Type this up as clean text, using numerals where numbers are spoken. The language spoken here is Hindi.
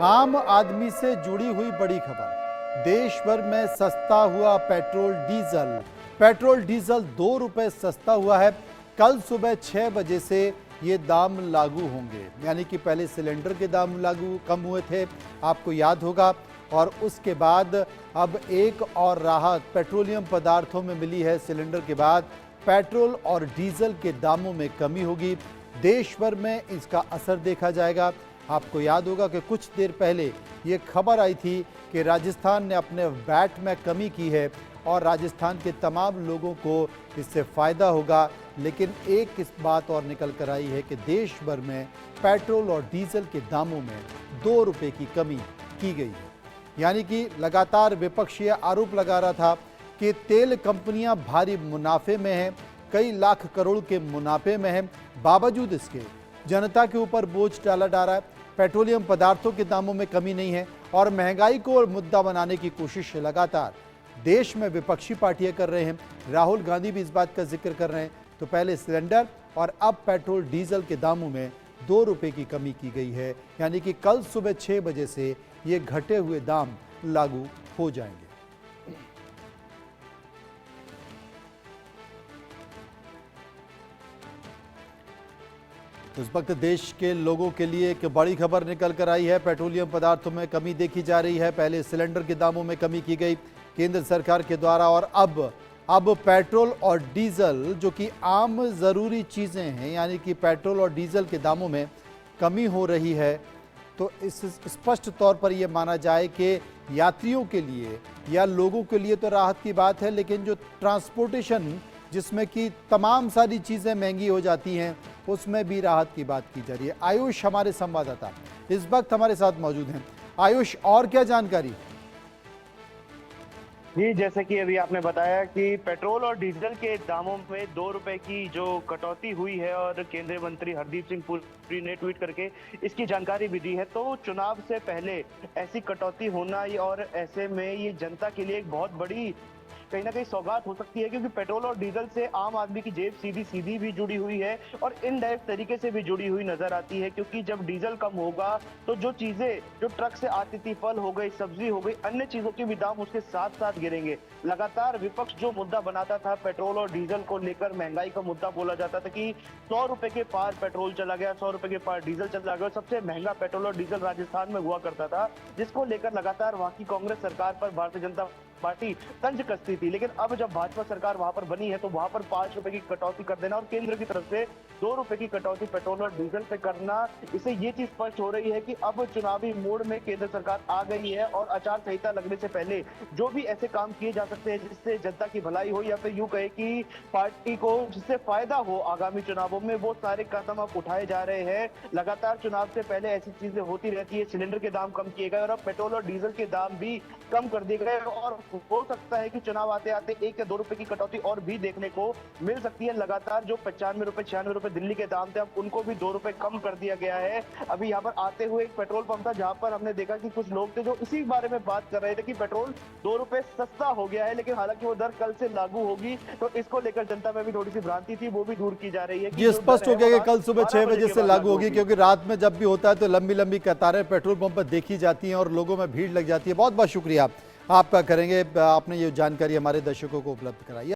आम आदमी से जुड़ी हुई बड़ी खबर। देश भर में सस्ता हुआ पेट्रोल डीजल 2 रुपए सस्ता हुआ है। कल सुबह 6 बजे से ये दाम लागू होंगे, यानी कि पहले सिलेंडर के दाम कम हुए थे, आपको याद होगा, और उसके बाद अब एक और राहत पेट्रोलियम पदार्थों में मिली है। सिलेंडर के बाद पेट्रोल और डीजल के दामों में कमी होगी। देश भर में इसका असर देखा जाएगा। आपको याद होगा कि कुछ देर पहले ये खबर आई थी कि राजस्थान ने अपने वैट में कमी की है और राजस्थान के तमाम लोगों को इससे फ़ायदा होगा। लेकिन एक इस बात और निकल कर आई है कि देश भर में पेट्रोल और डीजल के दामों में 2 रुपए की कमी की गई है। यानी कि लगातार विपक्ष ये आरोप लगा रहा था कि तेल कंपनियां भारी मुनाफे में हैं, कई लाख करोड़ के मुनाफे में हैं, बावजूद इसके जनता के ऊपर बोझ डाला जा रहा है। पेट्रोलियम पदार्थों के दामों में कमी नहीं है और महंगाई को मुद्दा बनाने की कोशिश लगातार देश में विपक्षी पार्टियां कर रहे हैं। राहुल गांधी भी इस बात का जिक्र कर रहे हैं। तो पहले सिलेंडर और अब पेट्रोल डीजल के दामों में 2 रुपए की कमी की गई है, यानी कि कल सुबह 6 बजे से ये घटे हुए दाम लागू हो जाएंगे। तो इस वक्त देश के लोगों के लिए एक बड़ी खबर निकल कर आई है। पेट्रोलियम पदार्थों में कमी देखी जा रही है। पहले सिलेंडर के दामों में कमी की गई केंद्र सरकार के द्वारा, और अब पेट्रोल और डीजल जो कि आम ज़रूरी चीज़ें हैं, यानी कि पेट्रोल और डीजल के दामों में कमी हो रही है। तो इस स्पष्ट तौर पर यह माना जाए कि यात्रियों के लिए या लोगों के लिए तो राहत की बात है, लेकिन जो ट्रांसपोर्टेशन जिसमें कि तमाम सारी चीज़ें महंगी हो जाती हैं, उसमें भी राहत की बात की जा रही है। आयुष हमारे संवाददाता इस वक्त हमारे साथ मौजूद हैं। आयुष, और क्या जानकारी? जी, जैसे कि अभी आपने बताया कि पेट्रोल और डीजल के दामों में 2 रुपए की जो कटौती हुई है और केंद्रीय मंत्री हरदीप सिंह पुरी ने ट्वीट करके इसकी जानकारी भी दी है। तो चुनाव से पहले ऐसी कटौती होना और ऐसे में ये जनता के लिए एक बहुत बड़ी कहीं ना कहीं सौगात हो सकती है, क्योंकि पेट्रोल और डीजल से आम आदमी की जेब सीधी सीधी भी जुड़ी हुई है और इनडायरेक्ट तरीके से भी जुड़ी हुई नजर आती है। क्योंकि जब डीजल कम होगा तो जो चीजें जो ट्रक से आती थी, फल हो गई, सब्जी हो गई, अन्य चीजों के भी दाम उसके साथ साथ गिरेंगे। लगातार विपक्ष जो मुद्दा बनाता था पेट्रोल और डीजल को लेकर, महंगाई का मुद्दा बोला जाता था कि 100 रुपए के पार पेट्रोल चला गया, 100 रुपए के पार डीजल चला गया। सबसे महंगा पेट्रोल और डीजल राजस्थान में हुआ करता था, जिसको लेकर लगातार वहां की कांग्रेस सरकार पर भारतीय जनता पार्टी तंज कसती थी। लेकिन अब जब भाजपा सरकार वहां पर बनी है तो वहां पर 5 रुपए की कटौती कर देना और केंद्र की तरफ से 2 रुपए की कटौती पेट्रोल और डीजल पे करना, इससे ये चीज स्पष्ट हो रही है कि अब चुनावी मोड में केंद्र सरकार आ गई है और आचार संहिता लगने से पहले जो भी ऐसे काम किए जा सकते हैं जिससे जनता की भलाई हो, या फिर यूं कहे कि पार्टी को जिससे फायदा हो आगामी चुनावों में, वो सारे कदम अब उठाए जा रहे हैं। लगातार चुनाव से पहले ऐसी चीजें होती रहती है। सिलेंडर के दाम कम किए गए और अब पेट्रोल और डीजल के दाम भी कम कर दिए गए और हो सकता है कि चुनाव आते आते 1 या 2 रुपए की कटौती और भी देखने को मिल सकती है। लगातार जो 95 रुपए 96 रुपए दिल्ली के दाम थे, अब उनको भी 2 रुपए कम कर दिया गया है। अभी यहाँ पर आते हुए एक पेट्रोल पंप था जहां पर हमने देखा कि कुछ लोग थे जो इसी बारे में बात कर रहे थे कि पेट्रोल 2 रुपए सस्ता हो गया है, लेकिन हालांकि वो दर कल से लागू होगी। तो इसको लेकर जनता में भी थोड़ी सी भ्रांति थी, वो भी दूर की जा रही है। ये स्पष्ट हो गया कि कल सुबह 6 बजे से लागू होगी, क्योंकि रात में जब भी होता है तो लंबी लंबी कतारें पेट्रोल पंप पर देखी जाती हैं और लोगों में भीड़ लग जाती है। बहुत बहुत शुक्रिया आपका करेंगे, आपने ये जानकारी हमारे दर्शकों को उपलब्ध कराई।